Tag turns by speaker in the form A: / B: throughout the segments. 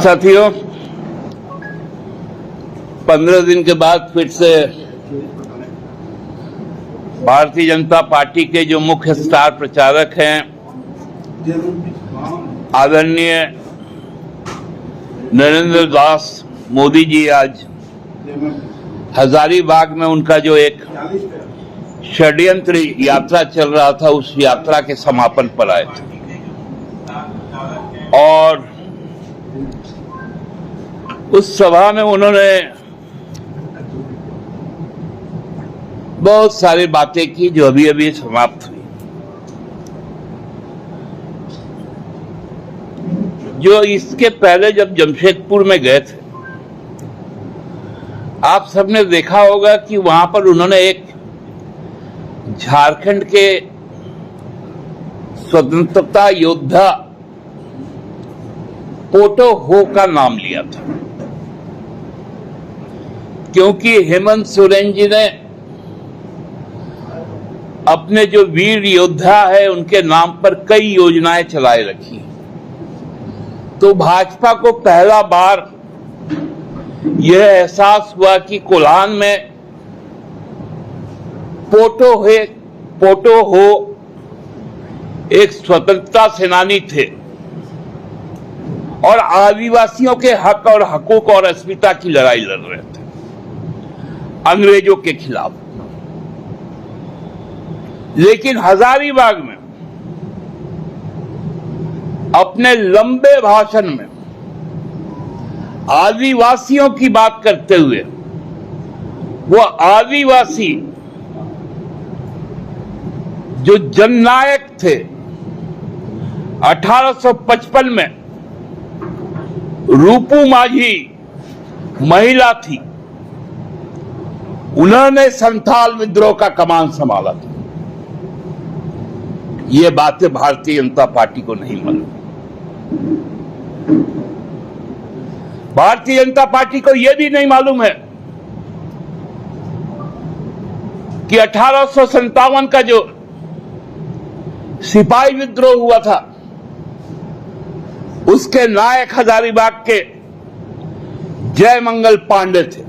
A: साथियों, 15 दिन के बाद फिर से भारतीय जनता पार्टी के जो मुख्य स्टार प्रचारक हैं, आदरणीय नरेंद्र दास मोदी जी, आज हजारीबाग में उनका जो एक षड्यंत्र यात्रा चल रहा था, उस यात्रा के समापन पर आए थे और उस सभा में उन्होंने बहुत सारी बातें की जो अभी अभी समाप्त हुई। जो इसके पहले जब जमशेदपुर में गए थे, आप सबने देखा होगा कि वहां पर उन्होंने एक झारखंड के स्वतंत्रता योद्धा पोटो हो का नाम लिया था, क्योंकि हेमंत सोरेन जी ने अपने जो वीर योद्धा है उनके नाम पर कई योजनाएं चलाए रखी। तो भाजपा को पहला बार यह एहसास हुआ कि कोल्हान में पोटो हो एक स्वतंत्रता सेनानी थे और आदिवासियों के हक और हकूक और अस्मिता की लड़ाई लड़ रहे थे अंग्रेजों के खिलाफ। लेकिन हजारीबाग में अपने लंबे भाषण में आदिवासियों की बात करते हुए वो आदिवासी जो जननायक थे, 1855 में रूपू माझी महिला थी, उन्होंने संथाल विद्रोह का कमान संभाला था। ये बातें भारतीय जनता पार्टी को नहीं मालूम। भारतीय जनता पार्टी को यह भी नहीं मालूम है कि 1857 का जो सिपाही विद्रोह हुआ था, उसके नायक हजारीबाग के जयमंगल पांडे थे,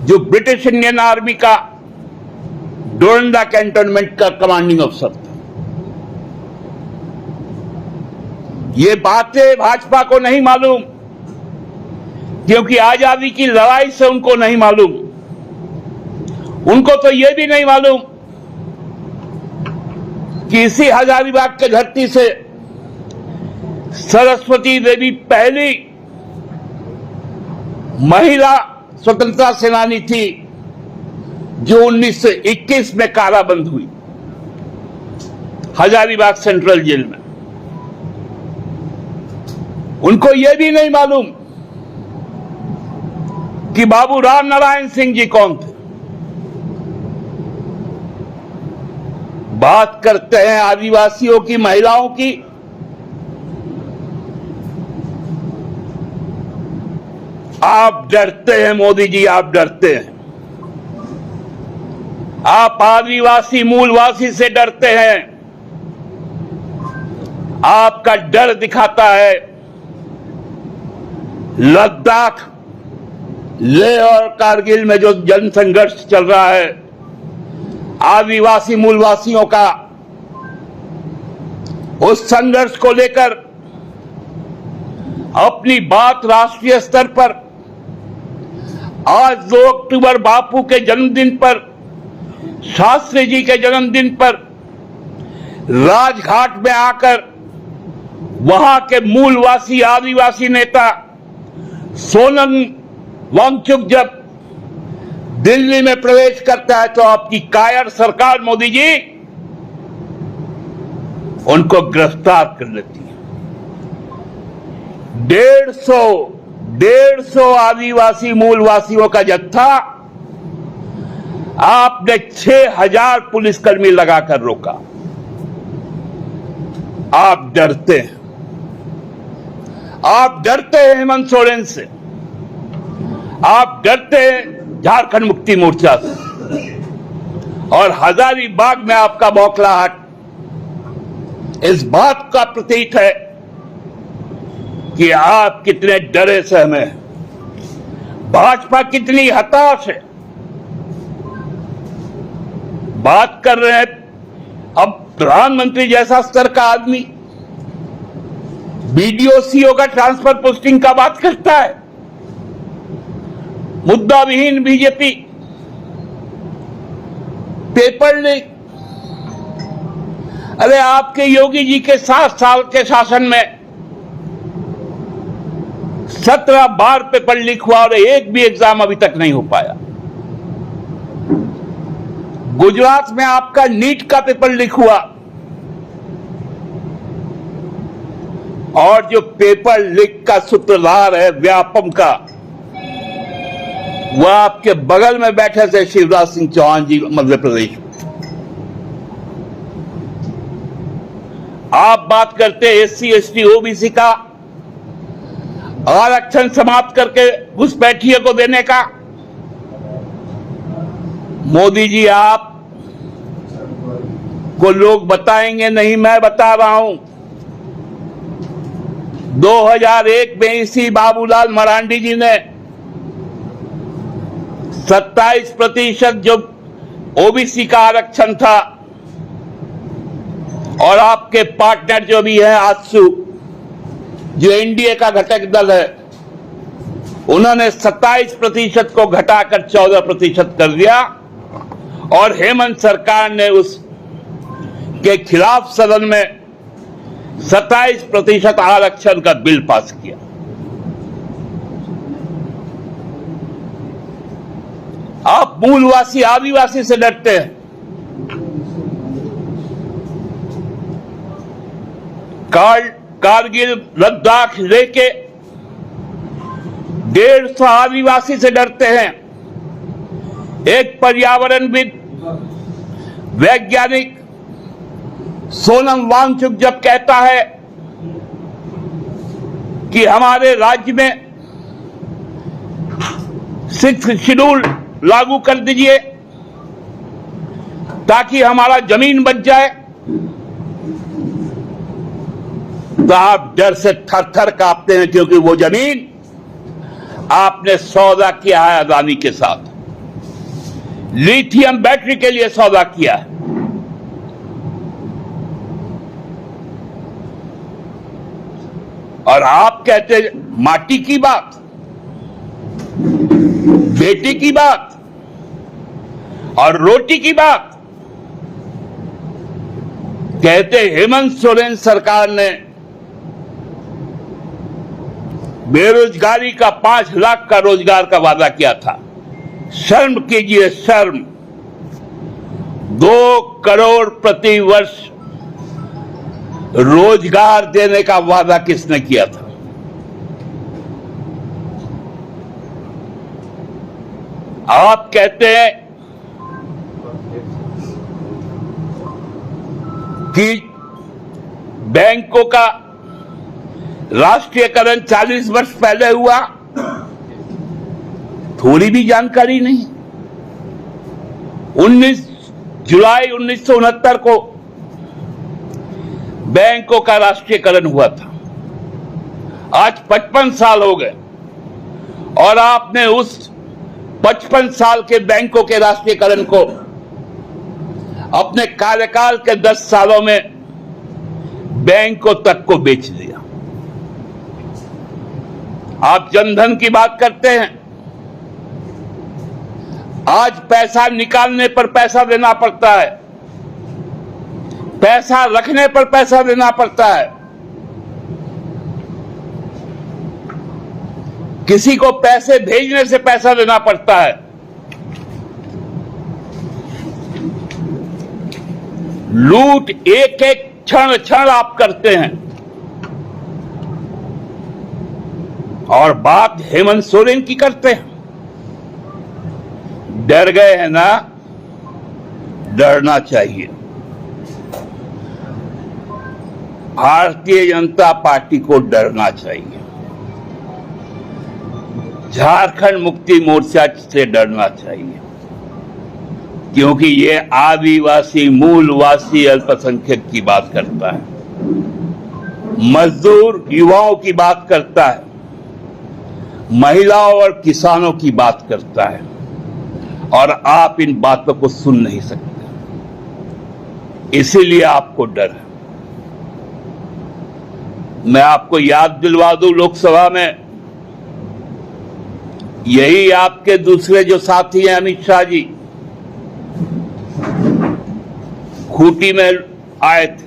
A: जो ब्रिटिश इंडियन आर्मी का डोरंडा कैंटोनमेंट का कमांडिंग अफसर था। ये बातें भाजपा को नहीं मालूम, क्योंकि आजादी की लड़ाई से उनको नहीं मालूम। उनको तो यह भी नहीं मालूम कि इसी हजारीबाग के धरती से सरस्वती देवी पहली महिला स्वतंत्रता सेनानी थी जो 1921 में काराबंद हुई हजारीबाग सेंट्रल जेल में। उनको यह भी नहीं मालूम कि बाबू राम नारायण सिंह जी कौन थे। बात करते हैं आदिवासियों की, महिलाओं की। आप डरते हैं मोदी जी, आप डरते हैं। आप आदिवासी मूलवासी से डरते हैं। आपका डर दिखाता है लद्दाख, लेह और कारगिल में जो जनसंघर्ष चल रहा है आदिवासी मूलवासियों का, उस संघर्ष को लेकर अपनी बात राष्ट्रीय स्तर पर आज 2 अक्टूबर बापू के जन्मदिन पर, शास्त्री जी के जन्मदिन पर राजघाट में आकर वहां के मूलवासी आदिवासी नेता सोनम वांगचुक जब दिल्ली में प्रवेश करता है तो आपकी कायर सरकार मोदी जी उनको गिरफ्तार कर लेती है। 150 आदिवासी मूलवासियों का जत्था आपने 6000 पुलिसकर्मी लगाकर रोका। आप डरते हैं, आप डरते हैं हेमंत सोरेन से, आप डरते हैं झारखंड मुक्ति मोर्चा से, और हजारीबाग में आपका बौखलाहट इस बात का प्रतीक है कि आप कितने डरे सहमे हैं, भाजपा कितनी हताश है। बात कर रहे हैं अब प्रधानमंत्री जैसा स्तर का आदमी बीडीओ सीओ का ट्रांसफर पोस्टिंग का बात करता है। मुद्दा विहीन बीजेपी, पेपर लीक। अरे आपके योगी जी के 7 साल के शासन में 17 बार पेपर लीक हुआ और एक भी एग्जाम अभी तक नहीं हो पाया। गुजरात में आपका नीट का पेपर लीक हुआ और जो पेपर लीक का सूत्रधार है व्यापम का, वह आपके बगल में बैठे थे शिवराज सिंह चौहान जी मध्य प्रदेश में। आप बात करते एससी एसटी ओबीसी का आरक्षण समाप्त करके घुसपैठियों को देने का। मोदी जी आप को लोग बताएंगे नहीं, मैं बता रहा हूं। 2001 में इसी बाबूलाल मरांडी जी ने 27% जो ओबीसी का आरक्षण था, और आपके पार्टनर जो भी है आजसू, जो एनडीए का घटक दल है, उन्होंने 27% को घटाकर 14% कर दिया और हेमंत सरकार ने उस के खिलाफ सदन में 27% आरक्षण का बिल पास किया। आप मूलवासी आदिवासी से डरते हैं। कारगिल लद्दाख लेके 150 आदिवासी से डरते हैं। एक पर्यावरणविद वैज्ञानिक सोनम वांगचुक जब कहता है कि हमारे राज्य में 6th शेड्यूल लागू कर दीजिए ताकि हमारा जमीन बच जाए, तो आप डर से थर थर कांपते हैं, क्योंकि वो जमीन आपने सौदा किया है अदानी के साथ, लिथियम बैटरी के लिए सौदा किया है। और आप कहते हैं माटी की बात, बेटी की बात और रोटी की बात। कहते हेमंत सोरेन सरकार ने बेरोजगारी का 5 लाख का रोजगार का वादा किया था। शर्म कीजिए, शर्म। 2 करोड़ प्रति वर्ष रोजगार देने का वादा किसने किया था? आप कहते हैं कि बैंकों का राष्ट्रीयकरण 40 वर्ष पहले हुआ, थोड़ी भी जानकारी नहीं। 19 जुलाई 1969 को बैंकों का राष्ट्रीयकरण हुआ था। आज 55 साल हो गए और आपने उस 55 साल के बैंकों के राष्ट्रीयकरण को अपने कार्यकाल के 10 सालों में बैंकों तक को बेच दिया। आप जनधन की बात करते हैं, आज पैसा निकालने पर पैसा देना पड़ता है, पैसा रखने पर पैसा देना पड़ता है। किसी को पैसे भेजने से पैसा देना पड़ता है। लूट एक एक क्षण क्षण आप करते हैं। और बात हेमंत सोरेन की करते हैं। डर गए हैं ना? डरना चाहिए। भारतीय जनता पार्टी को डरना चाहिए। झारखंड मुक्ति मोर्चा से डरना चाहिए, क्योंकि ये आदिवासी मूलवासी अल्पसंख्यक की बात करता है। मजदूर युवाओं की बात करता है, महिलाओं और किसानों की बात करता है, और आप इन बातों को सुन नहीं सकते, इसीलिए आपको डर है। मैं आपको याद दिलवा दूं, लोकसभा में यही आपके दूसरे जो साथी हैं अमित शाह जी खूंटी में आए थे,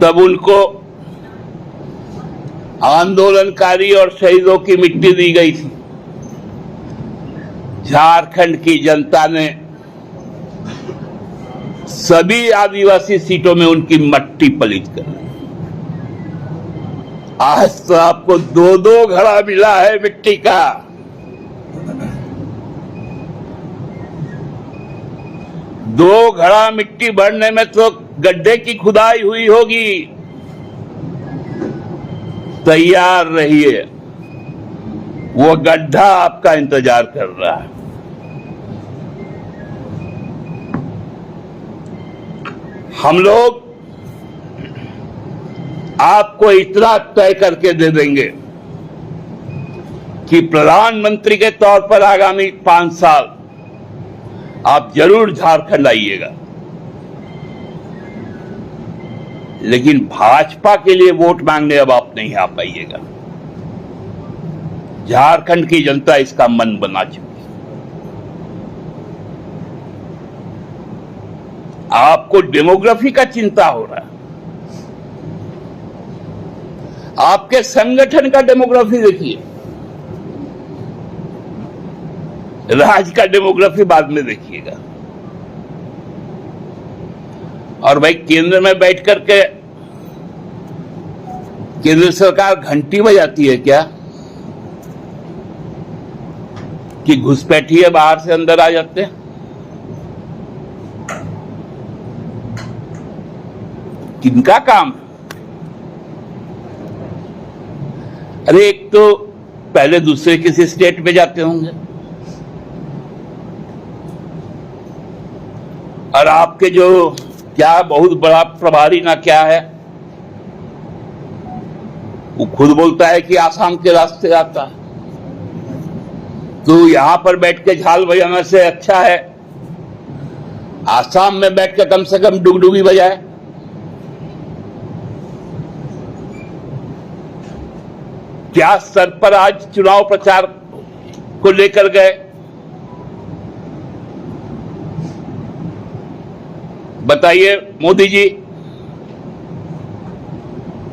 A: तब उनको आंदोलनकारी और शहीदों की मिट्टी दी गई थी। झारखंड की जनता ने सभी आदिवासी सीटों में उनकी मट्टी पलीत कर दी। आज तो आपको 2-2 घड़ा मिला है मिट्टी का। दो घड़ा मिट्टी भरने में तो गड्ढे की खुदाई हुई होगी। तैयार रहिए, वो गड्ढा आपका इंतजार कर रहा है। हम लोग आपको इतना तय करके दे देंगे कि प्रधानमंत्री के तौर पर आगामी 5 साल आप जरूर झारखंड आइएगा, लेकिन भाजपा के लिए वोट मांगने अब आप नहीं आ पाइएगा। झारखंड की जनता इसका मन बना चुकी। आपको डेमोग्राफी का चिंता हो रहा है, आपके संगठन का डेमोग्राफी देखिए, राज्य का डेमोग्राफी बाद में देखिएगा। और भाई केंद्र में बैठ करके केंद्र सरकार घंटी बजाती है क्या कि घुसपैठिए बाहर से अंदर आ जाते हैं? किनका काम? अरे एक तो पहले दूसरे किसी स्टेट में जाते होंगे, और आपके जो क्या बहुत बड़ा प्रभारी ना क्या है, वो खुद बोलता है कि आसाम के रास्ते आता है। तो यहां पर बैठ के झाल बजाने से अच्छा है आसाम में बैठ के कम से कम डुगडुगी बजाए। क्या स्तर पर आज चुनाव प्रचार को लेकर गए? बताइए मोदी जी,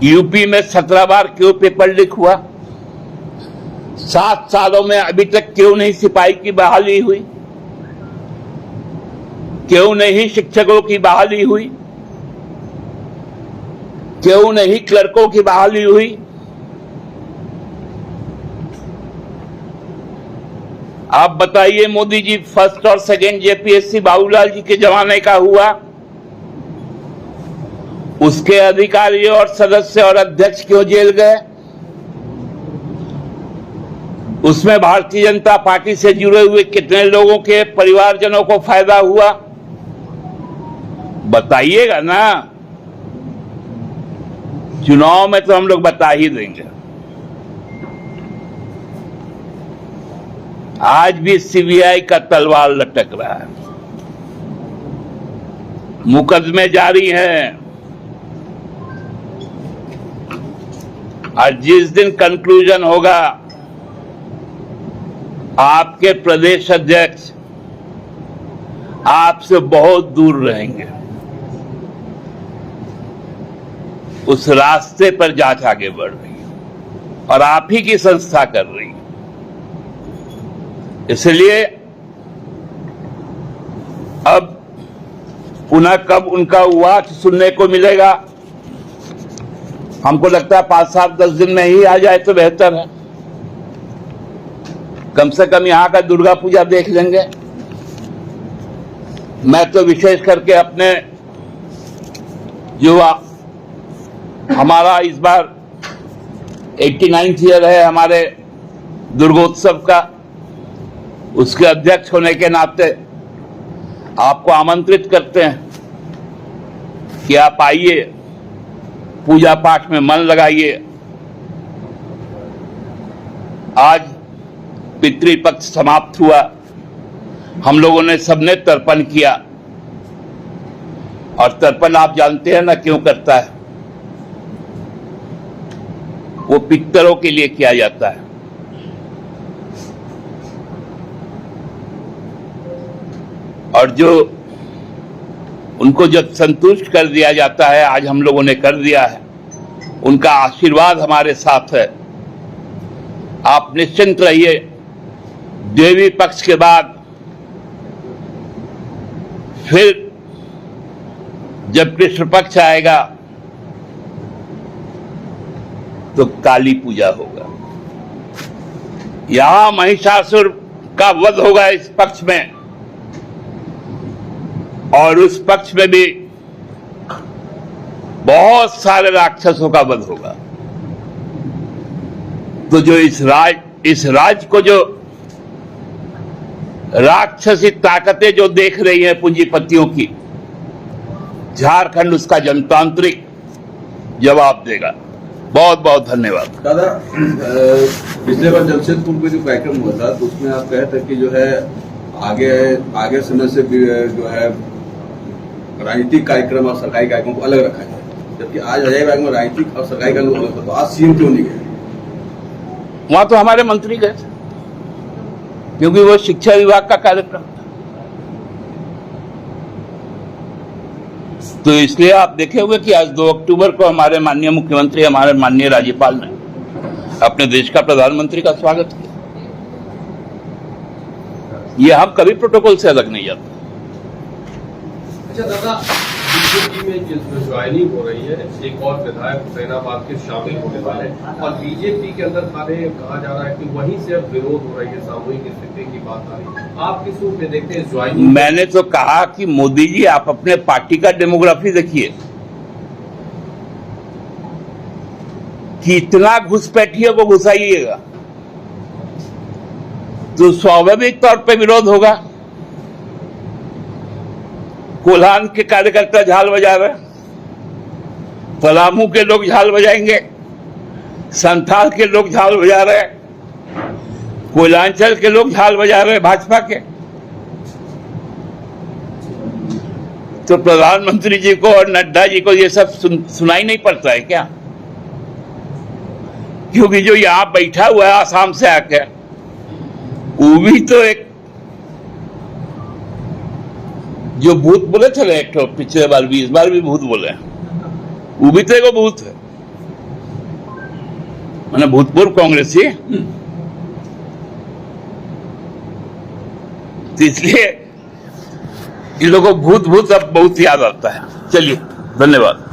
A: यूपी में 17 बार क्यों पेपर लीक हुआ? 7 सालों में अभी तक क्यों नहीं सिपाही की बहाली हुई? क्यों नहीं शिक्षकों की बहाली हुई? क्यों नहीं क्लर्कों की बहाली हुई? आप बताइए मोदी जी, फर्स्ट और सेकेंड जेपीएससी बाबूलाल जी के जमाने का हुआ, उसके अधिकारी और सदस्य और अध्यक्ष क्यों जेल गए? उसमें भारतीय जनता पार्टी से जुड़े हुए कितने लोगों के परिवारजनों को फायदा हुआ? बताइएगा ना। चुनाव में तो हम लोग बता ही देंगे। आज भी सीबीआई का तलवार लटक रहा है, मुकदमे जारी हैं, और जिस दिन कंक्लूजन होगा आपके प्रदेश अध्यक्ष आपसे बहुत दूर रहेंगे। उस रास्ते पर जांच आगे बढ़ रही है और आप ही की संस्था कर रही है। इसलिए अब पुनः कब उनका वाच सुनने को मिलेगा? हमको लगता है 5-7-10 दिन में ही आ जाए तो बेहतर है। कम से कम यहां का दुर्गा पूजा देख लेंगे। मैं तो विशेष करके अपने जो हमारा इस बार 89th ईयर है हमारे दुर्गोत्सव का, उसके अध्यक्ष होने के नाते आपको आमंत्रित करते हैं कि आप आइए, पूजा पाठ में मन लगाइए। आज पितृपक्ष समाप्त हुआ, हम लोगों ने सबने तर्पण किया, और तर्पण आप जानते हैं ना क्यों करता है? वो पितरों के लिए किया जाता है। और जो उनको जब संतुष्ट कर दिया जाता है, आज हम लोगों ने कर दिया है, उनका आशीर्वाद हमारे साथ है। आप निश्चिंत रहिए, देवी पक्ष के बाद फिर जब कृष्ण पक्ष आएगा तो काली पूजा होगा। यहां महिषासुर का वध होगा इस पक्ष में, और उस पक्ष में भी बहुत सारे राक्षसों का वध होगा। तो जो इस राज को जो राक्षसी ताकतें जो देख रही हैं पूंजीपतियों की, झारखंड उसका जनतांत्रिक जवाब देगा। बहुत बहुत धन्यवाद।
B: दादा, पिछले बार जमशेदपुर में जो कार्यक्रम हुआ था तो उसमें आप कहे थे कि जो है आगे समय से भी जो है राजनीतिक कार्यक्रम और सरकारी कार्यक्रम को अलग रखा जाए, जबकि आज हजारीबाग में राजनीतिक और सरकारी कार्यक्रम अलग था, तो आज सीएम क्यों नहीं गए?
A: वहां तो हमारे मंत्री गए थे, क्योंकि वो शिक्षा विभाग का कार्यक्रम था। तो इसलिए आप देखे होंगे कि आज 2 अक्टूबर को हमारे माननीय मुख्यमंत्री, हमारे माननीय राज्यपाल ने अपने देश का प्रधानमंत्री का स्वागत किया। ये हम कभी प्रोटोकॉल से अलग नहीं जाते।
C: अच्छा दादा, बीजेपी में जिस ज्वाइनिंग हो रही है, एक और विधायक हुसैनाबाद के शामिल होने वाले हैं, और बीजेपी के अंदर कहा जा रहा है कि वहीं से अब विरोध हो रही है, सामूहिक स्थिति की बात आ रही है। आप किस रूप में देखते हैं ज्वाइनिंग?
A: मैंने तो कहा कि मोदी जी, आप अपने पार्टी का डेमोग्राफी देखिए कि इतना घुसपैठियों को घुसाइएगा तो स्वाभाविक तौर पे विरोध होगा। कोल्हान के कार्यकर्ता झाल बजा रहे, पलामू के लोग झाल बजाएंगे, संथाल के लोग झाल बजा रहे, कोयलांचल के लोग झाल बजा रहे भाजपा के। तो प्रधानमंत्री जी को और नड्डा जी को ये सब सुनाई नहीं पड़ता है क्या? क्योंकि जो यहां बैठा हुआ है आसाम से आके, वो भी तो एक जो भूत बोले थे एक तो पिछले बार भी, इस बार भी भूत बोले, वो भी तो एक भूत है, मैंने भूतपूर्व कांग्रेसी। तो इसलिए इन लोगों को भूत अब बहुत याद आता है। चलिए, धन्यवाद।